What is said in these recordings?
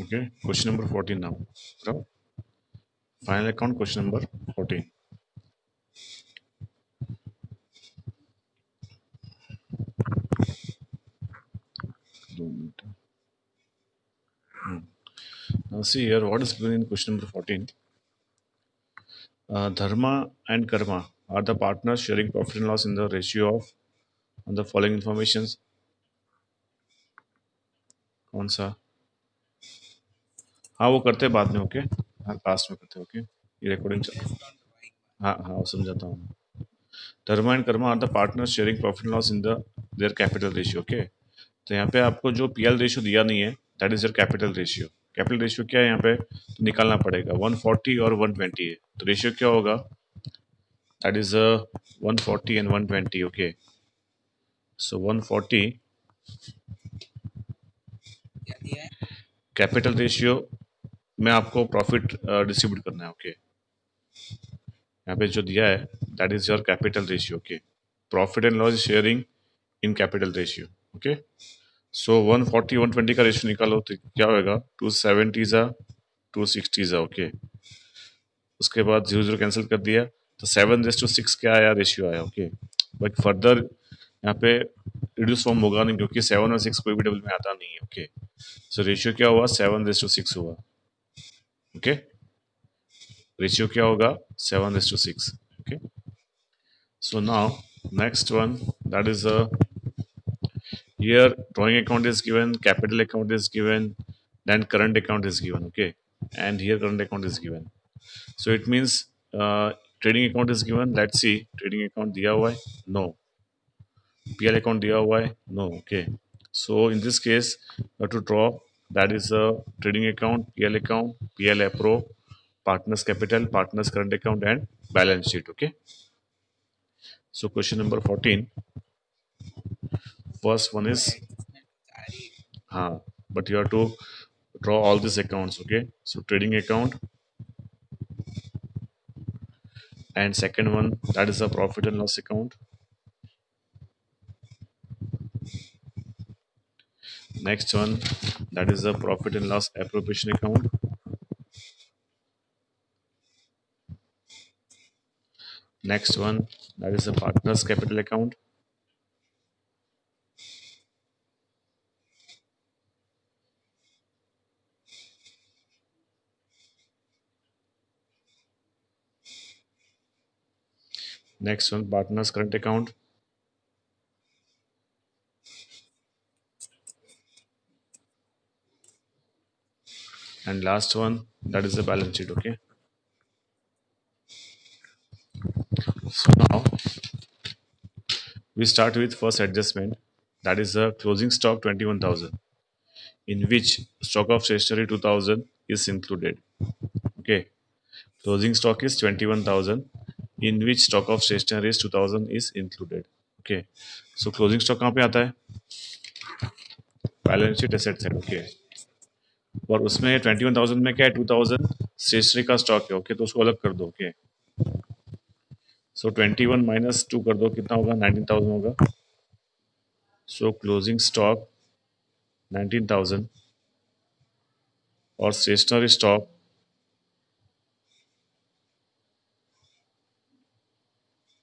Okay, question number 14 now. So, final account question number 14. Now see here what is given in question number 14. Dharma and karma are the partners sharing profit and loss in the ratio of on the following informations. कौन सा? हाँ वो करते हैं बाद में. Okay, हाँ last में करते हैं. ओके, ये रिकॉर्डिंग चल रहा है. हाँ हाँ वो समझाता हूँ. Dharma and Karma are the partner sharing profit and loss in the their capital ratio. Okay, तो यहाँ पे आपको जो पीएल रेशियो दिया नहीं है that is your capital ratio. Capital ratio क्या है यहाँ पे तो निकालना पड़ेगा. 140 और 120 है तो रेशियो क्या होगा that is 140 and 120. Okay, so 140 capital ratio में आपको प्रॉफिट डिस्ट्रीब्यूट करना है. ओके, यहाँ पे जो दिया है that is your capital ratio. Okay, profit and loss sharing in capital ratio. Okay, so 140 120 का रेशियो निकालो तो क्या होगा 270 जा 260 जा. ओके, उसके बाद 0 0 कैंसिल कर दिया तो 7:6 क्या आया रेशियो आया. ओके, बट फर्दर यहाँ पे रिड्यूस फॉर्म होगा नहीं क्योंकि 7 और 6 कोई भी टेबल में आता नहीं है. ओके, सो रेशियो क्या हुआ 7:6 हुआ. ओके, रेशियो क्या होगा 7:6. Okay, so now next one that is here drawing account is given, capital account is given, then current account is given. Okay, and here current account is given. So it means trading account is given. Let's see trading account दिया हुआ है no, PL account दिया हुआ है no. Okay, so in this case you have to draw that is a trading account, PL appro, partners capital, partners current account and balance sheet. Okay, so question number 14. First one is but you have to draw all these accounts. Okay, so trading account and second one that is a profit and loss account. Next one that is a profit and loss appropriation account. Next one that is a partners capital account. Next one partners current account. And last one that is the balance sheet. Okay, so now we start with first adjustment that is the closing stock 21,000 in which stock of stationery 2,000 is included. Okay, closing stock is 21,000 in which stock of stationery is 2,000 is included. Okay, so closing stock कहाँ पे आता है balance sheet asset side. Okay, और उसमें 21,000 में क्या है 2,000 stationery का स्टॉक है. ओके, तो उसको अलग कर दो. ओके, सो 21 माइनस 2 कर दो कितना होगा 19,000 होगा. सो क्लोजिंग स्टॉक 19,000 और स्टेशनरी स्टॉक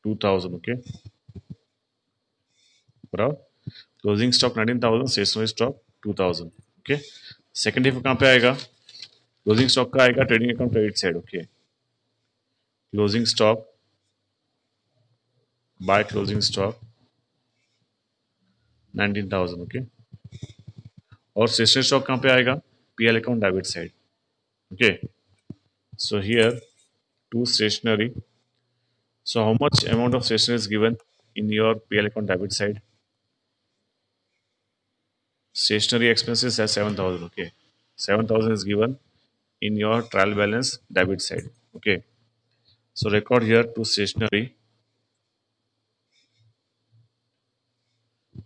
2,000. ओके, बराबर. Closing stock 19,000, stationery stock 2,000. Okay, second इफ कहाँ पे आएगा क्लोजिंग स्टॉक का आएगा trading account credit side. Okay, closing stock by closing stock 19,000. Okay, और स्टेशनरी स्टॉक कहाँ पे आएगा PL account debit side. Okay, so here to stationery. So how much amount of stationery is given in your PL account debit side? Stationery expenses as 7,000. Okay, 7,000 is given in your trial balance debit side. Okay, so record here to stationery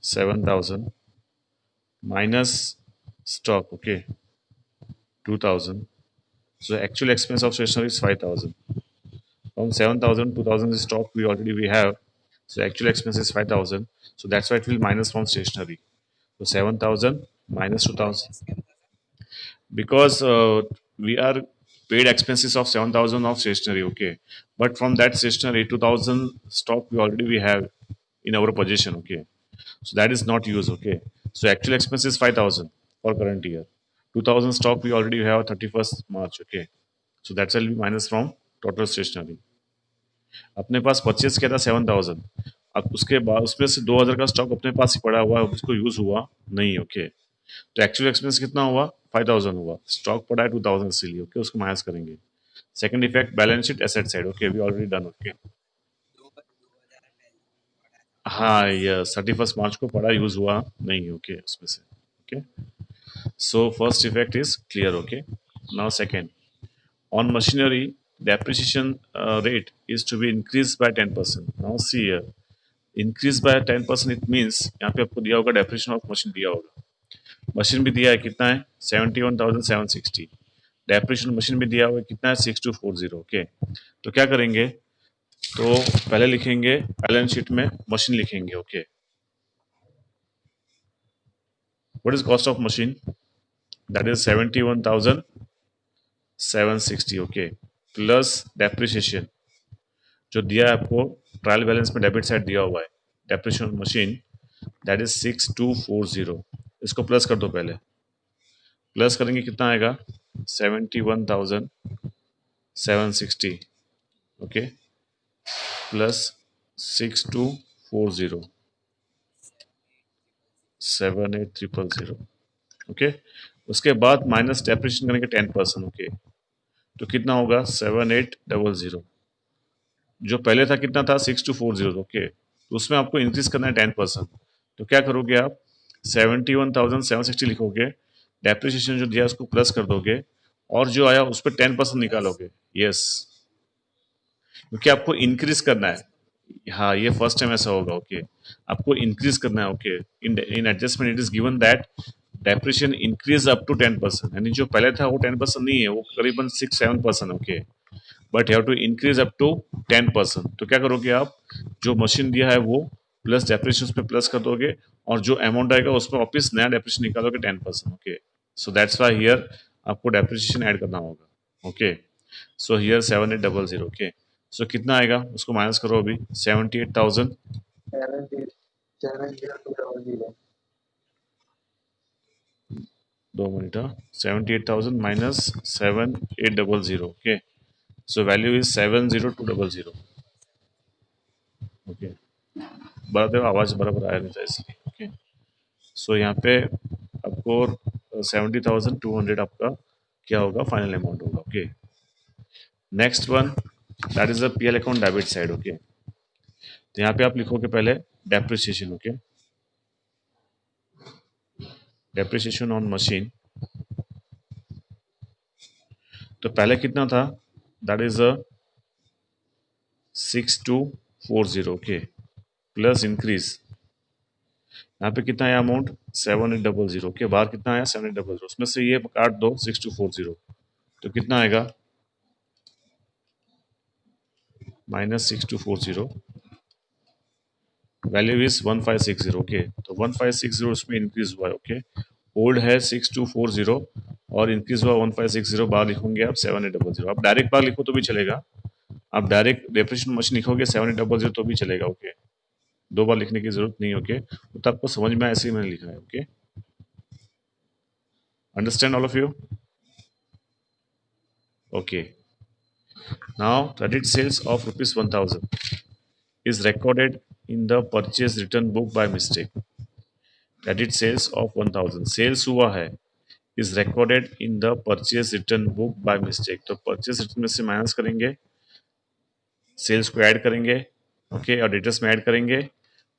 7,000 minus stock. Okay, 2,000. So actual expense of stationery is 5,000. From 7,000, 2,000 is stock we already we have. So actual expense is 5,000. So that's why it will minus from stationery. So 7,000 minus 2,000 because we are paid expenses of 7,000 of stationery. Okay, but from that stationery 2,000 stock we have in our possession. Okay, so that is not used. Okay, so actual expense is 5,000 for current year. 2,000 stock we already have 31st March. Okay, so that's will be minus from total stationery. अपने पास purchase किया था 7,000, अब उसके बाद उसमें से 2,000 का stock अपने पास ही पड़ा हुआ है, उसको यूज हुआ नहीं. ओके, तो एक्चुअल एक्सपेंस कितना हुआ? 5,000 हुआ. स्टॉक पड़ा है 2,000 इसीलिए. ओके, उसको माइनस करेंगे. Second effect balance sheet asset side. Okay, we already done. Okay, हाँ, ये 31st मार्च को पड़ा, यूज हुआ नहीं. ओके, उसमें से. Okay, so first effect is clear. Okay, now second, on machinery depreciation rate is to be increased by 10%. Now see here, increase by 10%, it means यहाँ पे आपको दिया होगा डेप्रिसिएशन ऑफ मशीन दिया होगा. मशीन भी दिया है, कितना है? 71,760. डेप्रिसिएशन मशीन भी दिया हुआ है, कितना है? 6240. ओके, तो क्या करेंगे? तो पहले लिखेंगे बैलेंस शीट में मशीन लिखेंगे. Okay, what is cost of machine? That is 71,760. Okay, plus depreciation जो दिया है आपको, ट्रायल बैलेंस में डेबिट साइड दिया हुआ है, डेप्रिसिएशन मशीन दैट इज 6240. इसको प्लस कर दो. पहले प्लस करेंगे कितना आएगा? 71,760. Okay, plus 6240, 78,000. ओके, उसके बाद माइनस डेप्रिसिएशन करेंगे 10%. ओके, तो कितना होगा? 7800. जो पहले था कितना था? 6240. ओके, तो उसमें आपको इंक्रीज करना है 10%. तो क्या करोगे आप? 71,760 लिखोगे, डेप्रिसिएशन जो दिया उसको प्लस कर दोगे, और जो आया उस पर 10% निकालोगे. यस, क्योंकि आपको इंक्रीज करना है. हाँ, ये फर्स्ट टाइम ऐसा होगा. ओके, आपको इंक्रीज करना है. Okay, in adjustment it is given that depreciation increase up to 10%, यानी जो पहले था वो 10% नहीं है, वो करीबन 6-7%. Okay, but have to increase up to 10%. तो क्या करोगे आप? जो मशीन दिया है वो प्लस डेप्रिसिएशन पे प्लस कर दोगे, और जो अमाउंट आएगा उसमें वापस नया डेप्रिसिएशन निकालोगे 10%. Okay, so that's why here आपको डेप्रिसिएशन ऐड करना होगा. Okay, so here 7800. ओके, सो कितना आएगा उसको माइनस करो अभी. 78,000. 2 minute. 78,000 minus 7800. Okay, so value is 70200. Okay, बराबर आवाज बराबर आया नहीं था इसलिए. ओके, सो यहाँ पे आपको 70,200 आपका क्या होगा? फाइनल अमाउंट होगा. Okay, next one that is a PL account debit side. Okay, तो यहाँ पे आप लिखोगे पहले depreciation. Okay, depreciation on machine. तो पहले कितना था? That is a 6240. Okay, plus increase यहाँ पे कितना है अमाउंट? 7800. ओके, बाहर कितना आया? 7800. उसमें से ये काट दो 6240, तो कितना आएगा? Minus 6240, value is 1560. ओके, तो 1560 उसमें इंक्रीज हुआ है. ओके, ओल्ड है 6240 और इंक्रीज हुआ 1560. बाहर लिखोगे आप 7800. आप डायरेक्ट बाहर लिखो तो भी चलेगा, आप डायरेक्ट डेप्रिसिएशन मशीन लिखोगे 7800 तो भी चलेगा. ओके, दो बार लिखने की जरूरत नहीं. ओके, तो आपको समझ में ऐसे ही मैंने लिखा है. Okay, understand all of you? Okay, now credit sales of ₹1,000 is recorded in the purchase return book by mistake. Credit sales of 1,000 sales हुआ है is recorded in the purchase return book by mistake. तो purchase return में से minus करेंगे, sales को add करेंगे. Okay, और debtors में ऐड करेंगे,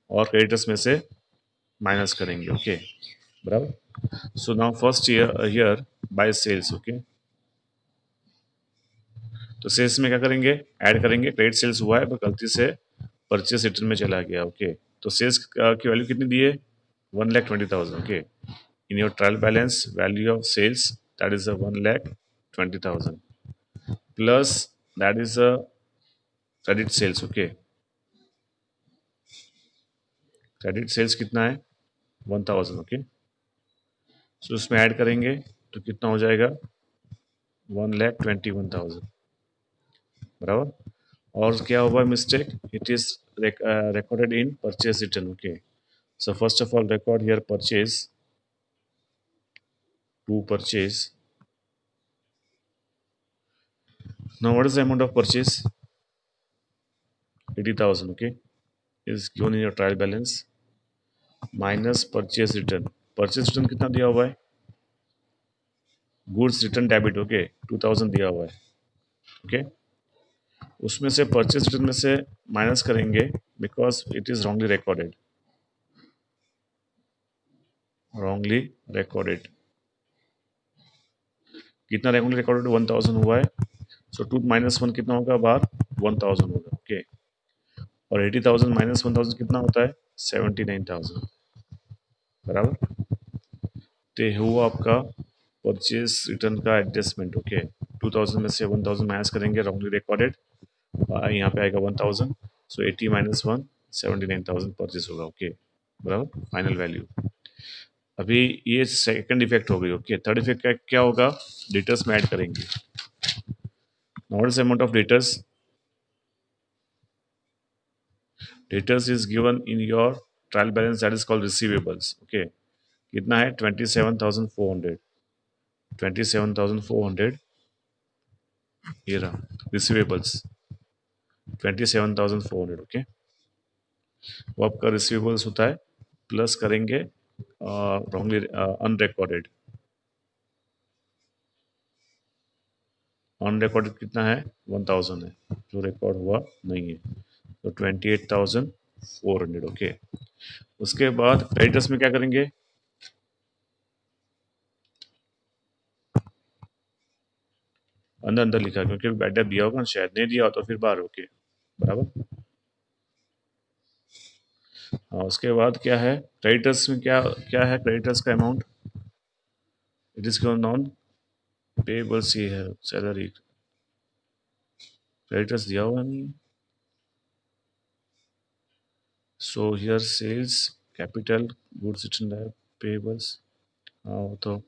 और क्रेडिटर्स में से माइनस करेंगे. ओके, बराबर. So now first year by sales. Okay, तो सेल्स में क्या करेंगे? ऐड करेंगे. क्रेडिट सेल्स हुआ है तो गलती से परचेस रिटर्न में चला गया. ओके, तो सेल्स की वैल्यू कितनी दी है? 1,20,000. Okay, in your trial balance value of sales that is 1,20,000 plus that is credit sales. Okay, credit sales कितना है 1000, ओके। सो उसमें ऐड करेंगे तो कितना हो जाएगा 1,21,000, बराबर। और क्या हुआ mistake, it is recorded in purchase return, okay. So first of all record here purchase to purchase. Now what is the amount of purchase, 80,000, okay, is given in your trial balance minus purchase return. Purchase return कितना दिया हुआ है, goods return debit, okay, 2000 दिया हुआ है, okay. उसमें से purchase return में से माइनस करेंगे because it is wrongly recorded. कितना रॉन्गली रिकॉर्डेड 1000 हुआ है, सो 2 माइनस 1 कितना होगा बाहर 1000 होगा, ओके। और 80,000 माइनस 1000 कितना होता है 79,000, बराबर। तो ये हुआ आपका परचेज रिटर्न का एडजस्टमेंट, ओके। 2000 में से 1000 माइनस करेंगे रॉन्गली रिकॉर्डेड, यहाँ पे आएगा 1000, सो 80 माइनस 1 79,000 परचेज होगा, ओके, बराबर, फाइनल वैल्यू। अभी ये सेकंड इफेक्ट हो गई, ओके। थर्ड इफेक्ट क्या होगा, डेटर्स में ऐड करेंगे। What is amount of debtors, debtors is given in your trial balance that is called receivables, okay. कितना है 27,400, 27,400 ये रहा रिसीवेबल्स 27,400, ओके। वो आपका रिसीवेबल्स होता है, प्लस करेंगे रॉन्गली अनरिकॉर्डेड, अनरिकॉर्डेड कितना है 1000 है, जो रिकॉर्ड हुआ नहीं है, तो 28,400, ओके। उसके बाद क्रेडिटर्स में क्या करेंगे, अंदर अंदर लिखा क्योंकि बैड डेट दिया होगा ना, शायद नहीं दिया हो तो फिर बाहर, ओके, बराबर। हाँ, उसके बाद क्या है क्रेडिटर्स में, क्या क्या है क्रेडिटर्स का amount, it is non payables, ये है सैलरी, क्रेडिटर्स दिया हुआ नहीं। So here sales capital goods return payables, हाँ वो तो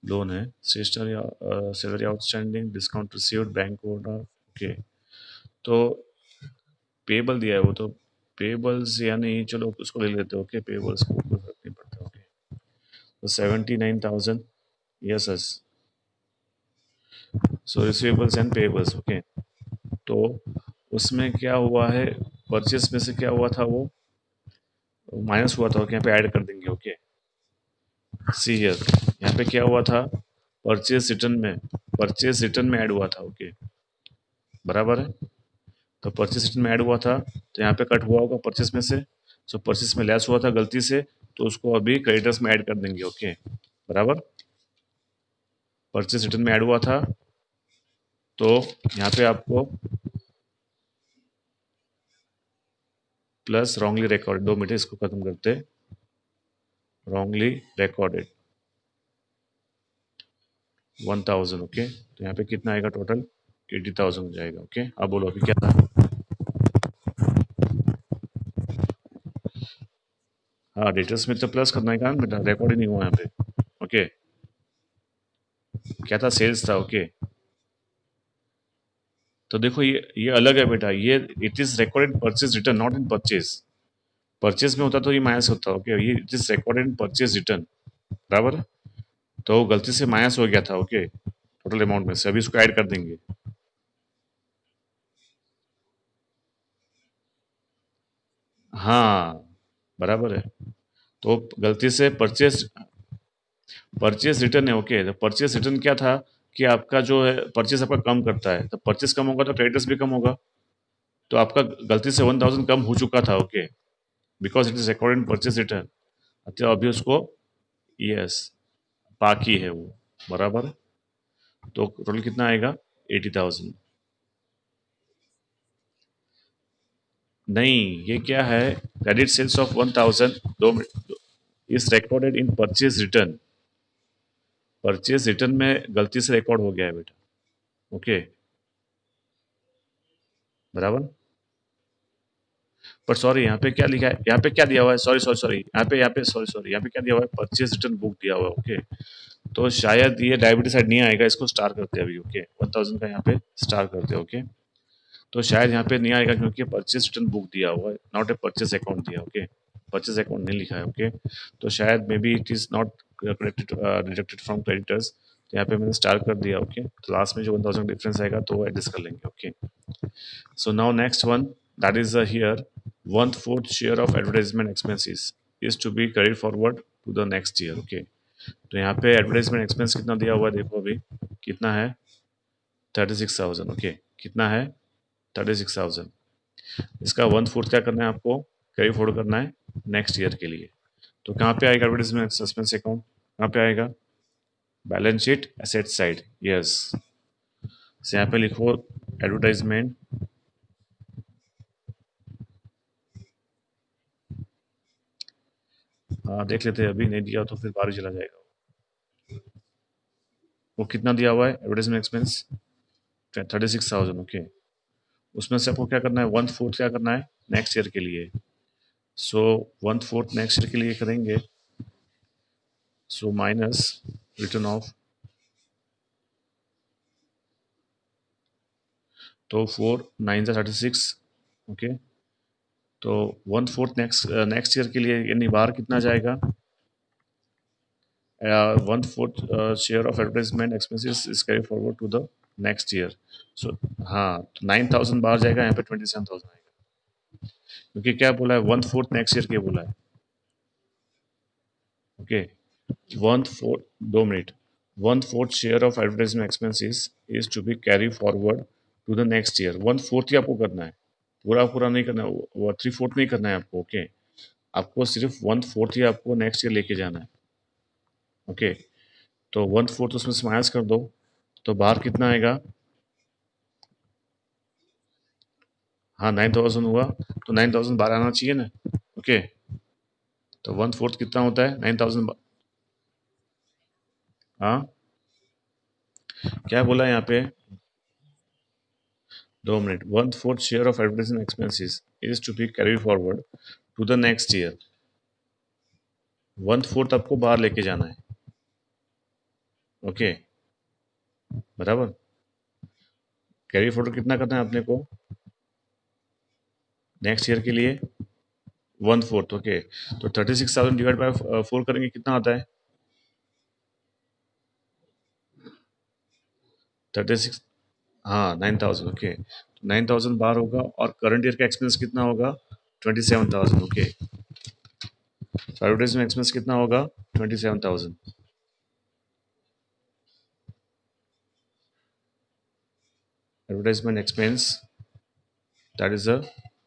लोन है, stationery salary outstanding discount received bank owner, okay. तो पेबल दिया है वो तो, पेबल्स यानी चलो उसको ले लेते हैं, ओके, पेबल्स को कोई फर्क नहीं पड़ता, ओके। तो 79,000, yes yes, so receivables and payables, okay. तो उसमें क्या हुआ है, परचेस में से क्या हुआ था वो माइनस हुआ था, ओके, यहाँ पे ऐड कर देंगे, ओके। सी हियर, यहाँ पे क्या हुआ था परचेस रिटर्न में, परचेस रिटर्न में ऐड हुआ था, ओके, बराबर है। तो परचेस रिटर्न में ऐड हुआ था तो यहाँ पे कट हुआ होगा परचेस में से, सो परचेस में लेस हुआ था गलती से, तो उसको अभी क्रेडिटर्स में ऐड कर देंगे, ओके, बराबर। परचेस रिटर्न में ऐड हुआ था तो यहाँ पे आपको प्लस रॉन्गली रिकॉर्डेड, 2 मिनट इसको खत्म करते, रॉन्गली रिकॉर्डेड 1000, ओके। तो यहाँ पे कितना आएगा टोटल 80,000 हो जाएगा, ओके। अब बोलो अभी क्या था, हाँ डिटेल्स में तो प्लस करना है कारण बेटा, रिकॉर्ड ही नहीं हुआ यहाँ पे, ओके। क्या था सेल्स था, ओके। तो देखो ये अलग है बेटा, ये it is recorded purchase return not in purchase, purchase में होता तो ये माइनस होता, ओके। ये it is recorded in purchase return, बराबर। तो गलती से माइनस हो गया था, ओके, टोटल अमाउंट में से, अभी इसको ऐड कर देंगे, हाँ बराबर है। तो गलती से परचेज, परचेज रिटर्न है, ओके। तो परचेज रिटर्न क्या था कि आपका जो है परचेज आपका कम करता है, तो परचेज कम होगा तो क्रेडिटर्स भी कम होगा, तो आपका गलती से 1000 कम हो चुका था, okay, because it is recorded purchase return. अच्छा अभी उसको, यस, बाकी है वो, बराबर। तो टोटल कितना आएगा 80,000, नहीं ये क्या है, क्रेडिट सेल्स ऑफ 1000, दो is recorded in purchase return, purchase return में गलती से रिकॉर्ड हो गया है बेटा, ओके, बराबर। पर सॉरी यहाँ पे क्या लिखा है, यहाँ पे क्या दिया हुआ है, सॉरी सॉरी सॉरी यहाँ पे क्या दिया हुआ है, परचेज रिटर्न बुक दिया हुआ है। ओके, तो शायद ये डायबिटीज साइड नहीं आएगा, इसको स्टार करते हैं अभी। ओके, 1000 का यहाँ पे स्टार करते हैं। ओके, तो शायद यहाँ पे नहीं आएगा क्योंकि परचेज रिटर्न बुक दिया हुआ है, नॉट ए परचेज अकाउंट दिया। ओके, परचेज अकाउंट नहीं लिखा है। ओके, तो शायद may be it is not corrected, deducted from creditors, तो यहाँ पे मैंने स्टार कर दिया। ओके, तो लास्ट में जो 1000 डिफरेंस आएगा तो वो एडजस्ट कर लेंगे। Okay, so now next one, that is here, 1/4 share of advertisement expenses is to be carried forward to the next year. Okay, तो यहाँ पे एडवर्टाइजमेंट एक्सपेंस कितना दिया हुआ है, देखो अभी कितना है, 36,000। ओके, कितना है, 36,000। इसका 1/4 क्या करना है आपको, कैरी फॉरवर्ड करना है नेक्स्ट ईयर के लिए। तो कहाँ पे आएगा एडवर्टाइजमेंट एक्सपेंस अकाउंट, कहाँ पे आएगा, balance sheet asset side. Yes, यहाँ पे लिखो एडवर्टाइजमेंट देख लेते हैं, अभी नहीं दिया तो फिर बाहर ही चला जाएगा। वो कितना दिया हुआ है एडवर्टाइजमेंट एक्सपेंस, 36,000। ओके, उसमें से आपको क्या करना है, 1/4 क्या करना है नेक्स्ट ईयर के लिए। सो 1/4 नेक्स्ट ईयर के लिए करेंगे, सो माइनस रिटर्न ऑफ, तो 4 9 36। ओके, तो 1/4 नेक्स्ट ईयर के लिए यानी बाहर कितना जाएगा, 1/4 share of advertisement expenses is carry forward to the next year. So हाँ, तो 9,000 बाहर जाएगा, यहाँ पे 27,000 आएगा, क्योंकि क्या बोला है, 1/4 नेक्स्ट ईयर के बोला है। Okay, 1/4, 2 minute, 1/4 share of advertisement expenses is to be carry forward to the next year. 1/4 ही आपको करना है, पूरा पूरा नहीं करना है, 3/4 नहीं करना है आपको। ओके, आपको सिर्फ 1/4 ही आपको नेक्स्ट ईयर लेके जाना है। ओके, तो 1/4 उसमें से माइनस कर दो, तो बाहर कितना आएगा, हाँ 9,000 हुआ, तो 9,000 बाहर आना चाहिए ना। ओके, तो 1/4 कितना होता है, 9,000। हाँ, क्या बोला यहाँ पे, 2 minute, 1/4 share of advertisement expenses is to be carry forward to the next year. 1/4 आपको बाहर लेके जाना है। ओके, बराबर, कैरी फॉरवर्ड कितना करना है अपने को नेक्स्ट ईयर के लिए, 1/4। ओके, तो 36,000 डिवाइड बाय 4 करेंगे, कितना आता है, 36, हाँ 9,000। ओके, 9,000 बाहर होगा, और करंट ईयर का एक्सपेंस कितना होगा, 27,000। ओके, तो एडवर्टाइजमेंट एक्सपेंस कितना होगा, 27,000। Advertisement expense that is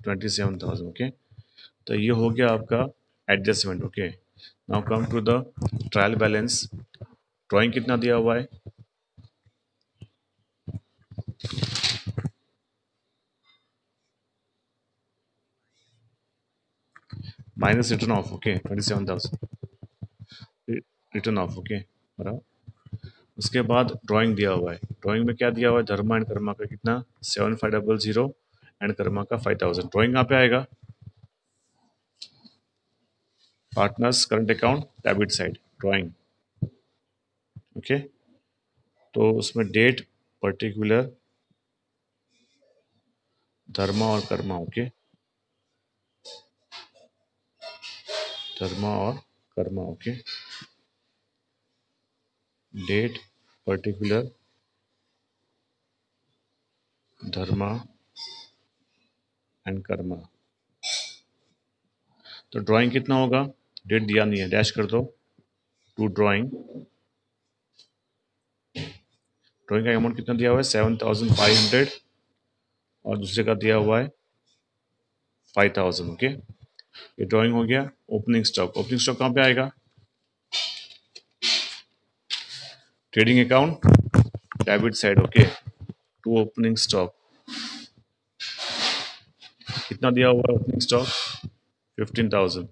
27,000। Okay, तो ये हो गया आपका adjustment. Okay, now come to the trial balance. Drawing कितना दिया हुआ है, minus return off. Okay, 27,000 return off. Okay, बराबर, उसके बाद ड्राइंग दिया हुआ है, ड्राइंग में क्या दिया हुआ है, धर्मा एंड कर्मा का कितना, 7,500 एंड कर्मा का 5,000। ड्राइंग कहाँ पे आएगा, partners current account debit side, drawing. Okay, तो उसमें डेट पर्टिकुलर धर्मा और कर्मा। ओके, धर्मा और Karma. Okay, date particular Dharma and Karma. तो ड्राइंग कितना होगा, डेट दिया नहीं है, डैश कर दो टू ड्राइंग। ड्राइंग का अमाउंट कितना दिया हुआ है, 7,500, और दूसरे का दिया हुआ है 5,000। ओके, ये ड्राइंग हो गया। ओपनिंग स्टॉक, ओपनिंग स्टॉक कहाँ पे आएगा, trading account debit side. Okay, to opening stock, कितना दिया हुआ है ओपनिंग स्टॉक, 15,000।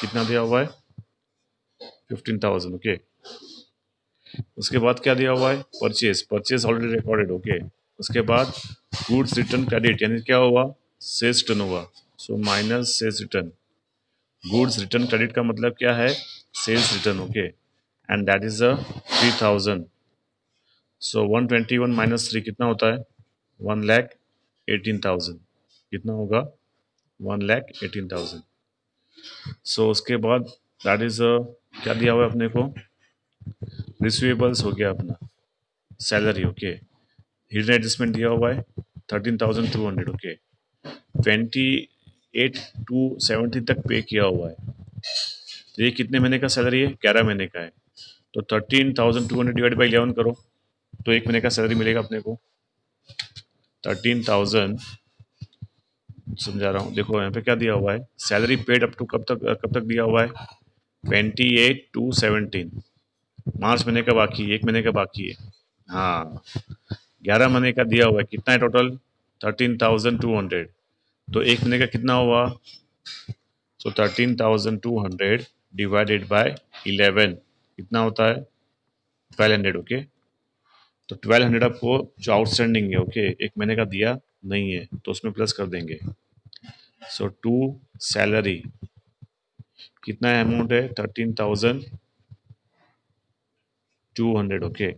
कितना दिया हुआ है, 15,000। ओके, उसके बाद क्या दिया हुआ है, purchase, purchase already recorded. Okay, उसके बाद गुड्स रिटर्न क्रेडिट, यानी क्या हुआ, sales turnover, so minus sales return. Goods return credit का मतलब क्या है? Sales return, okay, and that is a 3000। So 121 minus 3 कितना होता है? 1,18,000। कितना होगा? 1,18,000। सो उसके बाद दैट इज क्या दिया हुआ है अपने को? रिसीवेबल्स हो गया अपना, सैलरी, ओके, हिडन एडजस्टमेंट दिया हुआ है 13,200, ओके, 28 टू 70 तक पे किया हुआ है। तो ये कितने महीने का सैलरी है? 11 महीने का है। तो 13,200 डिवाइड बाई 11 करो, तो एक महीने का सैलरी मिलेगा अपने को 13,000। समझा रहा हूँ, देखो यहाँ पे क्या दिया हुआ है, सैलरी पेड अप टू कब तक दिया हुआ है? 28 टू 17। मार्च महीने का बाकी है, एक महीने का बाकी है। हाँ, 11 महीने का दिया हुआ है, कितना है टोटल? 13,200। तो एक महीने का कितना हुआ? सो 13,200 डिवाइडेड बाय 11 कितना होता है? 1200, ओके। तो 1200 आपको जो आउटस्टैंडिंग है, ओके, एक महीने का दिया नहीं है तो उसमें प्लस कर देंगे। सो टू सैलरी कितना अमाउंट है? 13,200, ओके,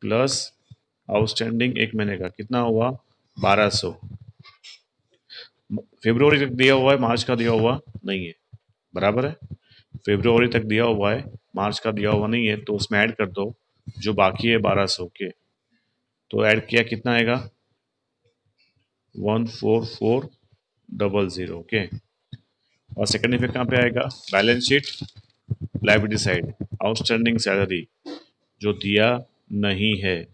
प्लस आउटस्टैंडिंग एक महीने का कितना हुआ? 1200। फेब्रुवरी तक दिया हुआ है, मार्च का दिया हुआ नहीं है, बराबर है। फेब्रुवरी तक दिया हुआ है, मार्च का दिया हुआ नहीं है, तो उसमें ऐड कर दो जो बाकी है 1200 के। तो ऐड किया कितना आएगा? 14400, ओके। और सेकंड इफेक्ट कहाँ पे आएगा? Balance sheet liability side, outstanding salary जो दिया नहीं है।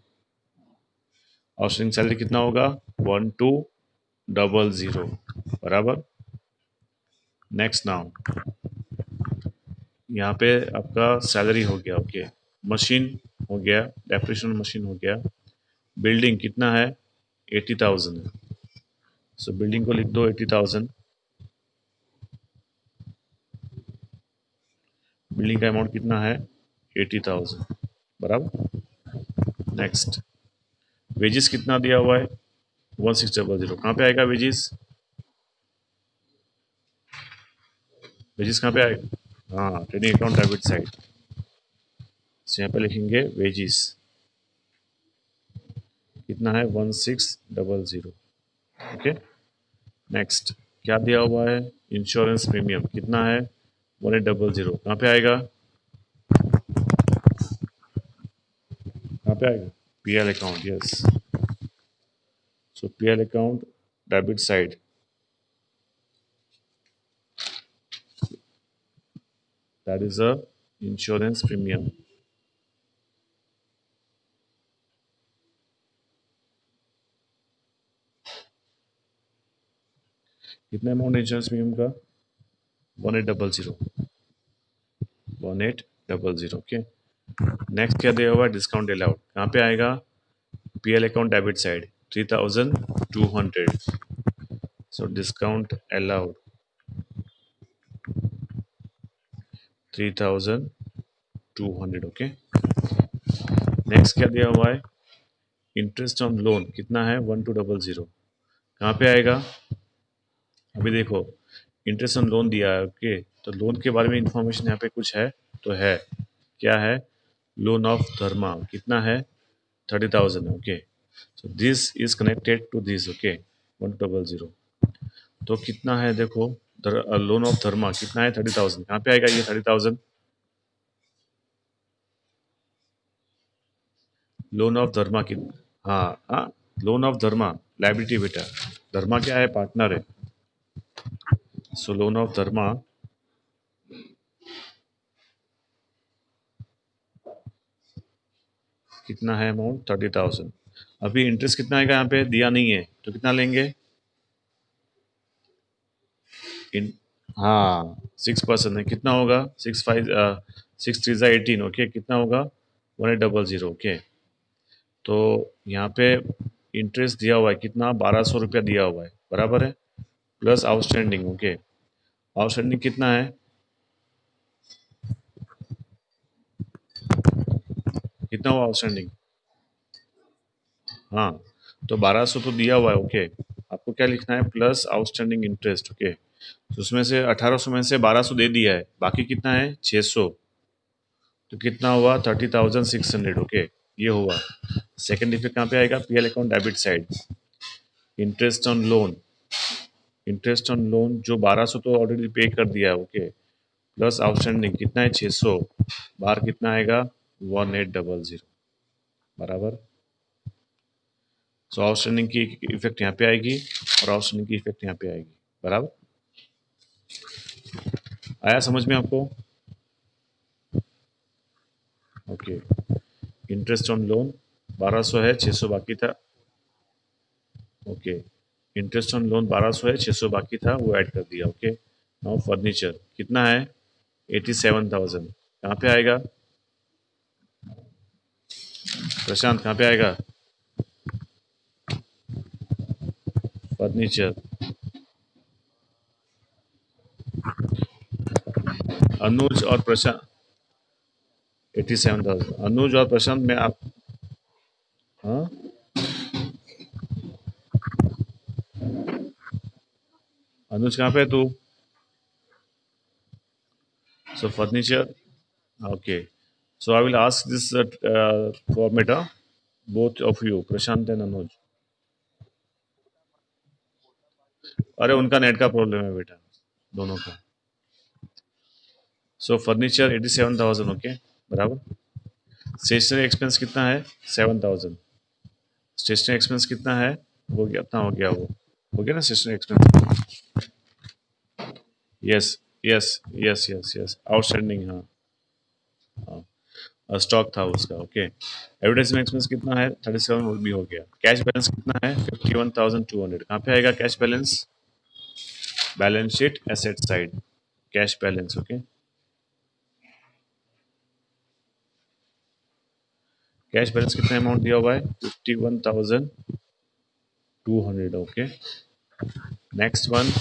आउटस्टैंडिंग सैलरी कितना होगा? 1200, बराबर। नेक्स्ट नाउ यहाँ पे आपका सैलरी हो गया, ओके, मशीन हो गया, डेप्रिसिएशन मशीन हो गया, बिल्डिंग कितना है? 80,000 है। सो बिल्डिंग को लिख दो 80,000। बिल्डिंग का अमाउंट कितना है? 80,000, बराबर। नेक्स्ट, वेजेस कितना दिया हुआ है? 1600। कहाँ पे आएगा वेजेस? वेजेस कहाँ पे आएगा? हाँ, ट्रेडिंग अकाउंट डेबिट साइड से यहाँ पे लिखेंगे वेजेस कितना है? 1600, ओके। नेक्स्ट, क्या दिया हुआ है? इंश्योरेंस प्रीमियम कितना है? 1800। कहाँ पे आएगा? कहाँ पे आएगा? PL account, yes. So PL account debit side, that is a insurance premium. कितना अमाउंट इंश्योरेंस प्रीमियम का? 1800, 1800, ओके। नेक्स्ट क्या दिया हुआ है? डिस्काउंट अलाउड कहाँ पे आएगा? PL account debit side 3200। So discount allowed 3200, okay. Next क्या दिया हुआ है? इंटरेस्ट ऑन लोन कितना है? 1200। कहाँ पे आएगा? अभी देखो, इंटरेस्ट ऑन लोन दिया है, ओके, तो लोन के बारे में इंफॉर्मेशन यहाँ पे कुछ है तो है, क्या है? लोन ऑफ धर्मा कितना है? 30,000, okay. So this is connected to this, okay, 1200। तो कितना है देखो, लोन ऑफ धर्मा कितना है? 30,000। कहाँ पे आएगा ये 30,000? लोन ऑफ धर्मा की, हाँ हाँ, लोन ऑफ धर्मा लाइबिलिटी बेटा, धर्मा क्या है? पार्टनर है। सो लोन ऑफ धर्मा कितना है अमाउंट? 30,000। अभी इंटरेस्ट कितना आएगा? यहाँ पे दिया नहीं है तो कितना लेंगे? इन, हाँ, 6% है, कितना होगा? 6 थ्री 18, ओके, कितना होगा? 1800, ओके। तो यहाँ पे इंटरेस्ट दिया हुआ है कितना? 1200 रुपया दिया हुआ है, बराबर है, प्लस आउटस्टैंडिंग, ओके। आउटस्टैंडिंग कितना है? कितना हुआ आउटस्टैंडिंग? हाँ, तो 1200 तो दिया हुआ है, ओके। आपको क्या लिखना है, प्लस आउटस्टैंडिंग इंटरेस्ट। ओके, तो उसमें से 1800 में से 1200 दे दिया है, बाकी कितना है 600, तो कितना हुआ 30,600। ओके, ये हुआ। सेकंड इफेक्ट कहाँ पे आएगा, PL account debit side, interest on loan. Interest on loan जो 1200 तो ऑलरेडी पे कर दिया है। ओके, प्लस आउटस्टैंडिंग कितना है 600, बाहर कितना आएगा 1800, बराबर। सो आउटस्टैंडिंग की इफेक्ट यहाँ पे आएगी और आउटस्टैंडिंग की इफेक्ट यहाँ पे आएगी, बराबर। आया समझ में आपको? ओके, इंटरेस्ट ऑन लोन 1200 है, 600 बाकी था। ओके, इंटरेस्ट ऑन लोन 1200 है, 600 बाकी था, वो ऐड कर दिया। ओके, नाउ फर्नीचर कितना है 87,000, कहाँ पे आएगा प्रशांत, कहाँ पे आएगा फर्नीचर? अनुज और प्रशांत 87,000, अनुज और प्रशांत में आप, हाँ अनुज कहाँ पे है तू? So furniture, okay. So I will ask this format, both of you, Prashant and Anuj. अरे उनका नेट का प्रॉब्लम है बेटा, दोनों का। सो फर्नीचर 87,000, ओके, बराबर। स्टेशनरी एक्सपेंस कितना है 7,000। स्टेशनरी एक्सपेंस कितना है, हो गया अपना, हो गया वो, हो गया ना stationery expense. Yes yes yes yes yes, outstanding, हाँ हाँ, स्टॉक था उसका। ओके, एडवर्टाइजमेंट एक्सपेंस कितना है 37, वो भी हो गया। कैश बैलेंस कितना है 51,200, कहाँ पे आएगा cash balance, balance sheet asset side, cash balance. Okay, cash balance कितना अमाउंट दिया हुआ है 51,200। ओके, नेक्स्ट वन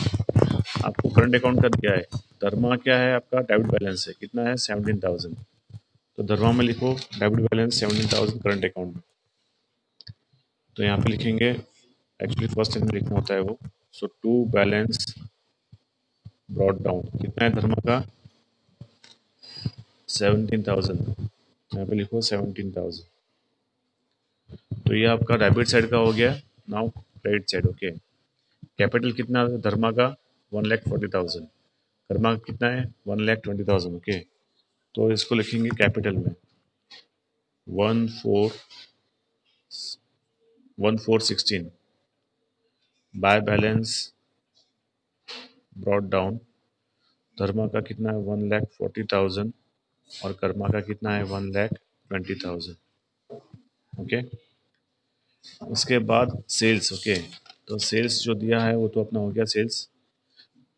आपको करंट अकाउंट का दिया है, धर्मा क्या है आपका डेबिट बैलेंस है, कितना है 17,000, तो धर्मा में लिखो डेबिट बैलेंस 17,000 करंट अकाउंट में। तो यहाँ पे लिखेंगे, एक्चुअली फर्स्ट टाइम लिखना होता है वो। सो टू बैलेंस ब्रॉड डाउन कितना है धर्मा का 17,000, यहाँ पे लिखो 17,000। तो ये आपका डेबिट साइड का हो गया। Now credit side. Okay, capital कितना है धर्मा का 1,40,000, धर्मा का कितना है 1,20,000। ओके, तो इसको लिखेंगे कैपिटल में 1416, बाय बैलेंस ब्रॉड डाउन, धर्मा का कितना है 1,40,000 और कर्मा का कितना है 1,20,000। ओके, उसके बाद सेल्स। ओके, तो सेल्स जो दिया है वो तो अपना हो गया सेल्स।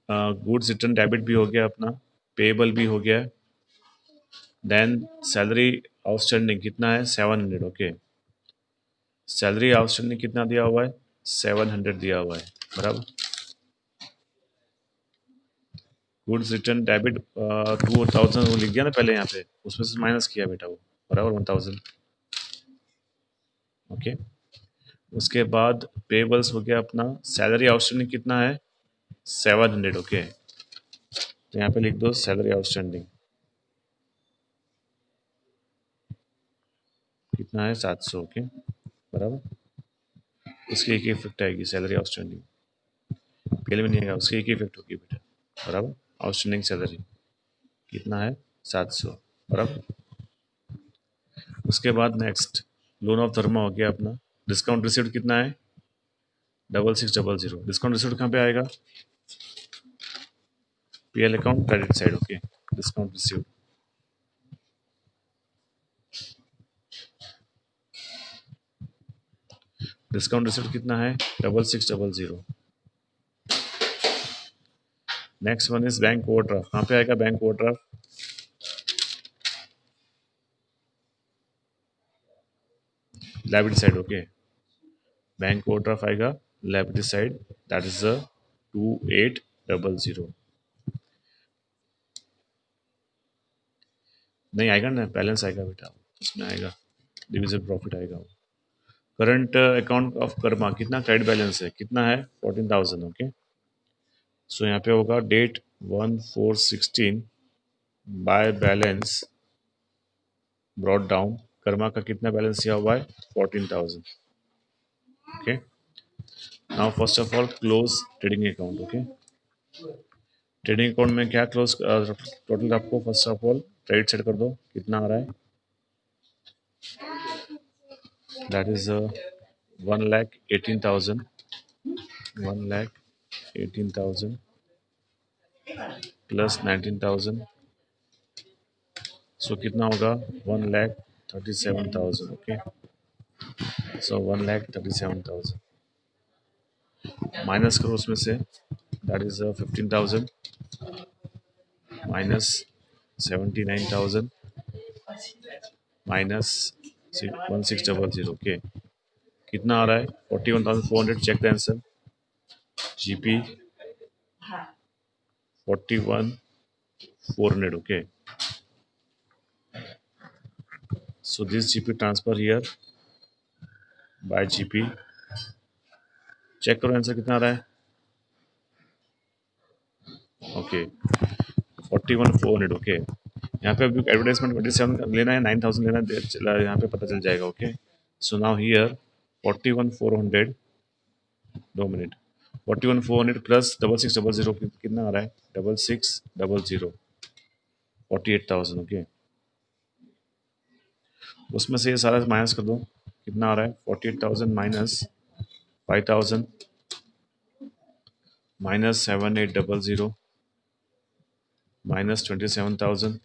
गुड्स रिटर्न डेबिट भी हो गया अपना, पेएबल भी हो गया। देन सैलरी आउटस्टैंडिंग कितना है 700। ओके, सैलरी आउटस्टैंडिंग कितना दिया हुआ है 700 दिया हुआ है, बराबर। गुड्स रिटर्न डेबिट 2,000 वो लिख दिया ना पहले यहाँ पे, उसमें से माइनस किया बेटा वो, बराबर 1,000। ओके, उसके बाद पेबल्स हो गया अपना, सैलरी आउटस्टैंडिंग कितना है 700। ओके, तो यहाँ पे लिख दो सैलरी आउटस्टैंडिंग कितना है 700। ओके, बराबर। उसकी एक इफेक्ट आएगी सैलरी आउटस्टैंडिंग, पहले में नहीं आएगा, उसकी एक इफेक्ट होगी बेटा, बराबर। आउटस्टैंडिंग सैलरी कितना है 700, बराबर। उसके बाद नेक्स्ट लोन ऑफ धर्मा हो गया अपना, डिस्काउंट रिसिप्ट कितना है 6600। डिस्काउंट रिसिप्ट कहाँ पे आएगा, PL account credit side. Okay, discount receipt discount receipt कितना है 6600। Next one is bank overdraft, कहाँ पे आएगा bank overdraft, liability side. Okay, bank overdraft आएगा लायबिलिटी साइड, दैट इज 2800। नहीं आएगा ना, बैलेंस आएगा बेटा, इसमें आएगा डिविजन प्रॉफिट आएगा वो। करंट अकाउंट ऑफ कर्मा कितना क्रेडिट बैलेंस है, कितना है 14,000। ओके, सो यहाँ पे होगा date 1/4/16 by balance brought down, Karma का कितना बैलेंस दिया हुआ है 14,000। Okay, now first of all close trading account. Okay, trading account में क्या क्लोज टोटल आपको first of all credit set कर दो, कितना आ रहा है, दैट इज 1,18,000, 1,18,000 प्लस 19,000, सो कितना होगा 1,37,000। ओके, सो 1,37,000 माइनस करो उसमें से, that is 15,000 minus 79,000 minus 1600। Okay, कितना आ रहा है 41,400। Check the answer, GP 41,400। Okay, so this GP transfer here by GP, check करो आंसर कितना आ रहा है। ओके, 41,400। ओके, यहाँ पे अभी एडवर्टाइजमेंट 27 लेना है, 9,000 लेना है, यहाँ पे पता चल जाएगा। Okay, so now here 41,400, 2 minute, 41,400 plus 6,600 कितना आ रहा है 6,600, 48,000। ओके, उसमें से ये सारा माइनस कर दो, कितना आ रहा है 48,000 minus 5,000 minus 7,800 minus 27,000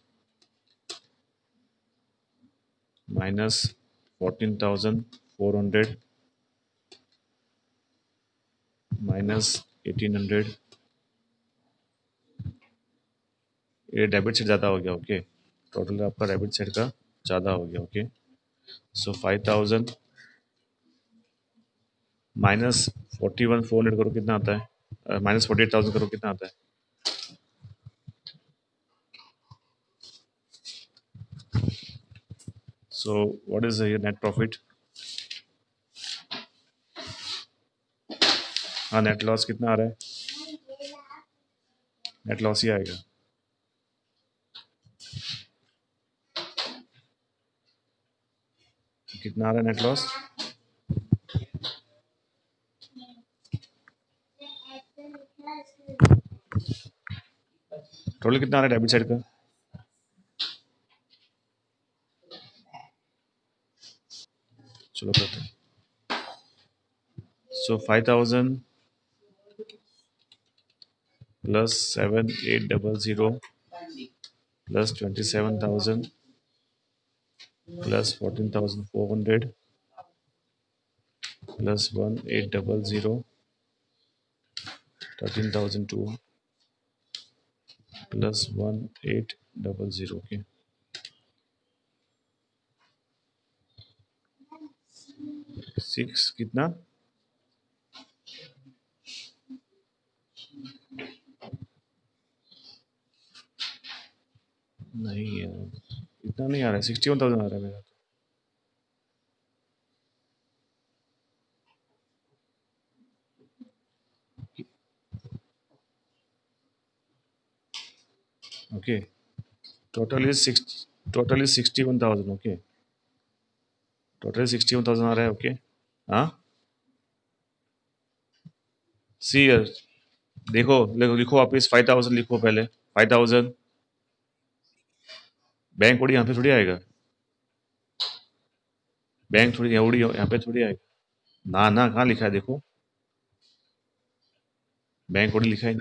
minus 14,400 minus 1,800, ये डेबिट सेट ज़्यादा हो गया। ओके, टोटल आपका डेबिट सेट का ज़्यादा हो गया। ओके, सो 5,000 माइनस 41,400 करो कितना आता है, माइनस 48,000 करो कितना आता है, so what is your net profit, हाँ नेट लॉस कितना आ रहा है, नेट लॉस ही आएगा। कितना आ रहा है नेट लॉस, टोटल कितना आ रहा है डेबिट साइड का, चलो करते हैं। सो 5,000 plus 7,800 plus 27,000 plus 14,400 plus 1,800 13,002 plus 1,800। Okay, 6 कितना, नहीं यार इतना नहीं आ रहा है, 61,000 आ रहा है मेरा। Okay, total is 61,000। Okay, total 61,000 आ रहा है। ओके, हाँ सी यार, देखो लिखो लिखो वापिस 5,000 लिखो पहले, 5,000 बैंक थोड़ी यहाँ पे थोड़ी आएगा, बैंक थोड़ी यहाँ पे थोड़ी आएगा, ना ना कहाँ लिखा है देखो, बैंक कोडी लिखा है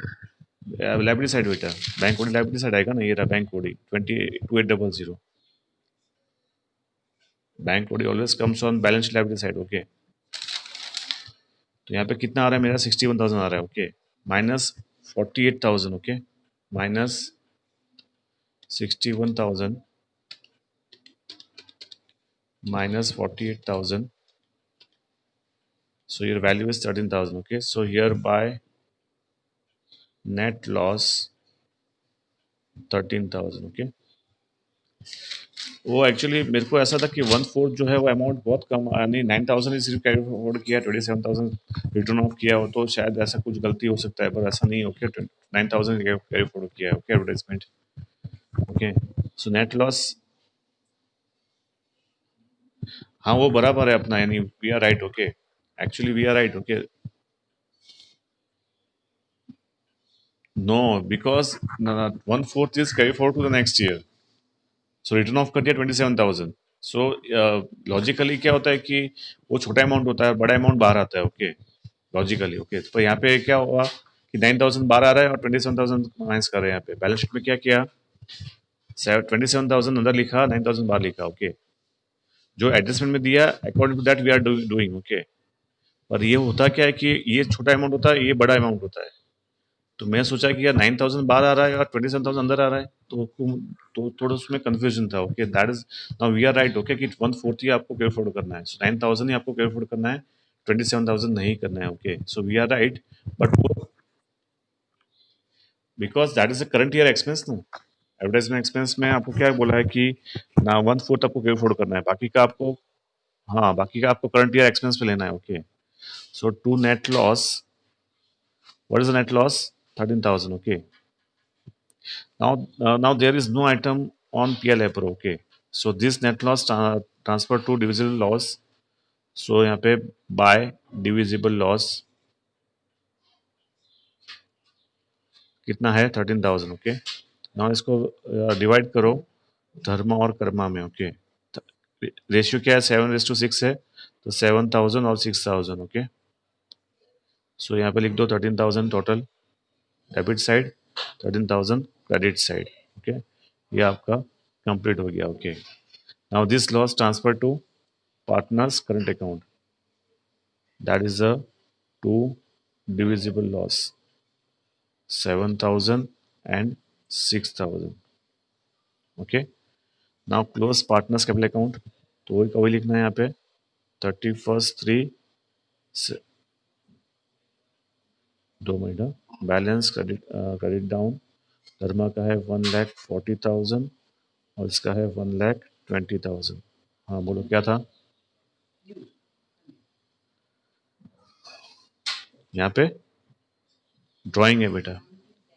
लाइब्रेरी साइड बेटा, बैंक कोडी लाइब्रेरी साइड आएगा ना, ये रहा बैंक कोडी 2800, बैंक कोडी always comes on balance library side. Okay, तो यहाँ पे कितना आ रहा है मेरा 61,000 आ रहा है। Okay, minus 48,000। Okay, minus 61,000 minus 48,000, so your value is 13,000. Okay, so hereby net loss 13,000. Okay, वो एक्चुअली मेरे को ऐसा था कि 1/4 जो है वो अमाउंट बहुत कम, यानी 9,000 ही सिर्फ कैरी फॉरवर्ड किया, 27,000 रिटर्न ऑफ किया हो, तो शायद ऐसा कुछ गलती हो सकता है, पर ऐसा नहीं। ओके, 9,000 कैरी फॉरवर्ड किया है। Okay, advertisement. Okay, so net loss, हाँ वो बराबर है अपना, यानी we are right. Okay, actually we are right. Okay, no, because 1/4 is carry forward to the next year, so return off कर दिया 27,000। सो लॉजिकली क्या होता है कि वो छोटा अमाउंट होता है, बड़ा अमाउंट बाहर आता है। Okay, logically. ओके, तो यहाँ पे क्या हुआ कि 9,000 बाहर आ रहा है और 27,000 माइनस कर रहे हैं। यहाँ पे बैलेंस शीट में क्या किया, 27,000 अंदर लिखा, 9,000 बाहर लिखा। ओके, जो एडजस्टमेंट में दिया according to that we are doing. Okay, और ये होता क्या है कि ये छोटा अमाउंट होता है, ये बड़ा अमाउंट होता है। तो मैं सोचा कि यार 9,000 बाहर आ रहा है और 27,000 अंदर आ रहा है, तो थोड़ा उसमें कंफ्यूजन था। Okay, that is, now we are right. Okay, कि 1/4 ही आपको कैरी फॉरवर्ड करना है, 9,000 ही आपको कैरी फॉरवर्ड करना है, 27,000 नहीं करना है। Okay, so we are right, but वो because that is a current year expense ना। एडवर्टाइजमेंट एक्सपेंस में आपको क्या बोला है कि ना 1/4 आपको कैरी फॉरवर्ड करना है, बाकी का आपको, हाँ बाकी का आपको करंट ईयर एक्सपेंस पे लेना है। Okay, so to net loss, what is the net loss, 13,000। Okay, now there is no item on PL Pro. Okay, so this net loss transfer to divisible loss. So यहाँ पे by divisible loss कितना है, 13,000। Okay, now इसको divide करो धर्मा और कर्मा में। Okay, ratio क्या है, 7:6 है, तो 7,000 और 6,000। ओके, सो यहाँ पे लिख दो 13,000 total debit side, 13,000 credit side. Okay, ये आपका कंप्लीट हो गया। Okay, now this loss transfer to partners current account, that is a two divisible loss, 7,000 and 6,000। Okay, now close partners capital account, तो वही का वही लिखना है यहाँ पे, 31/3 दो महीना बैलेंस क्रेडिट, क्रेडिट डाउन। धर्मा का है 1,40,000 और इसका है 1,20,000। हाँ बोलो क्या था यहाँ पे, ड्राइंग है बेटा,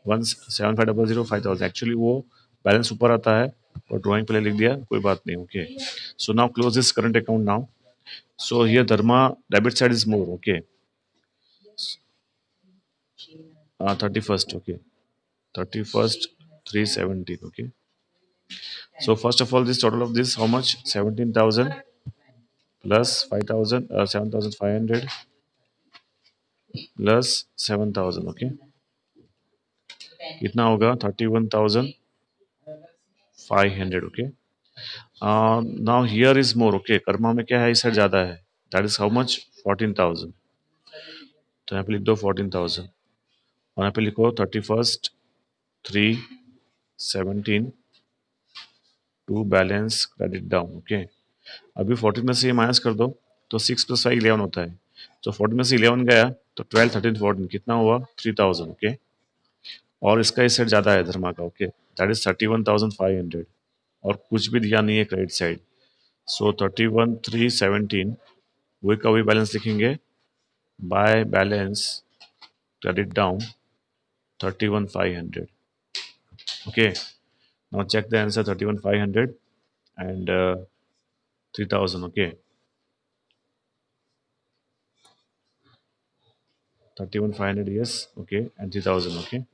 1,75,005,000, एक्चुअली वो बैलेंस ऊपर आता है और ड्राइंग पहले लिख दिया, कोई बात नहीं। Okay, so now close this current account now. So here Dharma debit side is more. Okay, 31st। Okay, 31st 317। Okay, so first of all this total of this how much, 17,000 plus 5,000, 7,500 plus 7,000। Okay, कितना होगा, 31,500। Okay, now here is more. Okay, Karma में क्या है, इस side ज्यादा है, that is how much, 14,000। तो यहाँ पे लिख दो 14,000 और यहाँ पे लिखो 31st 3/17 to balance credit down. Okay, अभी 14 में से ये माइनस कर दो, तो 6 + 5 11 होता है, तो 14 में से 11 गया, तो 12 13 14 कितना हुआ, 3,000। ओके, और इसका इस साइड ज्यादा है धर्मा का। ओके, दैट इज 31,500 और कुछ भी दिया नहीं है क्रेडिट साइड, सो 31,317 वही का वही बैलेंस लिखेंगे, by balance credit down 31,500। Okay, now check the answer, 31,500 and 3,000। Okay, 31,500, yes. Okay, and 3,000। Okay,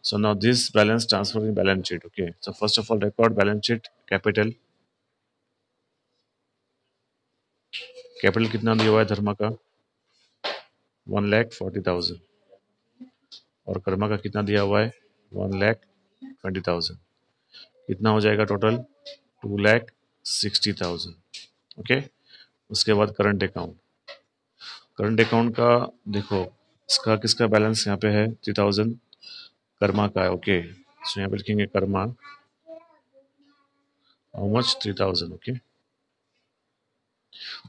so now this balance transfer in balance sheet। Okay, so first of all record balance sheet capital, capital कितना दिया हुआ है धर्मा का, 1,40,000 और कर्मा का कितना दिया हुआ है, 1,20,000, कितना हो जाएगा टोटल, 2,60,000। ओके, उसके बाद करंट अकाउंट, करंट अकाउंट का देखो, इसका किसका बैलेंस यहाँ पे है, 3,000 कर्मा का है। ओके, सो यहाँ पे लिखेंगे कर्मा हाउ मच, 3,000। ओके,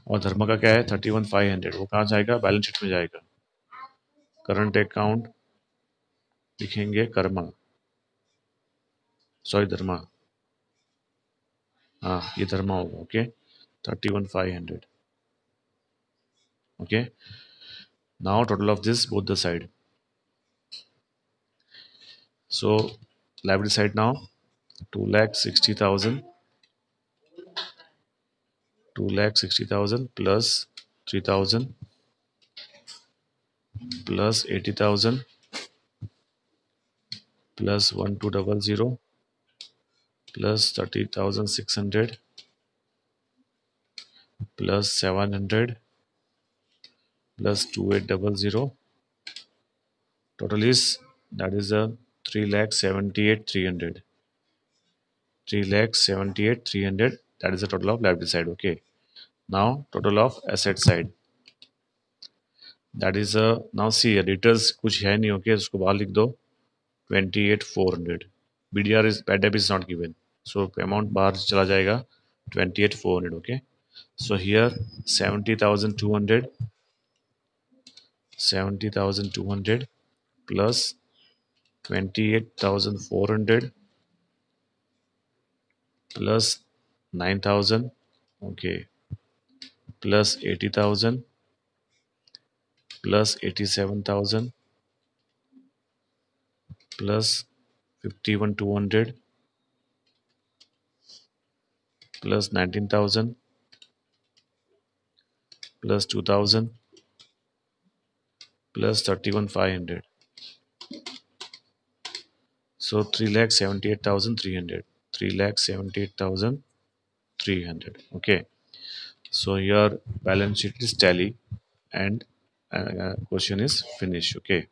और धर्मा का क्या है, 31,500, वो कहाँ जाएगा, बैलेंस शीट में जाएगा। करंट अकाउंट लिखेंगे कर्मा, सॉरी धर्मा, हाँ हाँ ये धर्मा होगा. Okay, 31,500. Okay, now total of this both the side. So liability side now, 2,60,000, 2,60,000 plus 3,000 plus 80,000 plus 1,200 plus 30,600 plus 700 plus 2,800. Total is, that is a 3,78,300. 3,78,300. That is the total of liability side. Okay. Now total of asset side. That is a, now see editors कुछ है नहीं. Okay, उसको बाहर लिख दो. 28,400. BDR is, bad debt is not given, so amount बाहर चला जाएगा. 28,400. Okay, so here 70,200, 70,200 plus 28,400 plus 9,000. Okay, plus 80,000 plus 87,000 plus 51,200 plus 19,000 plus 2,000 plus 31,500. So 3,78,300. 3,78,300. Okay. So your balance sheet is tally and question is finished. Okay.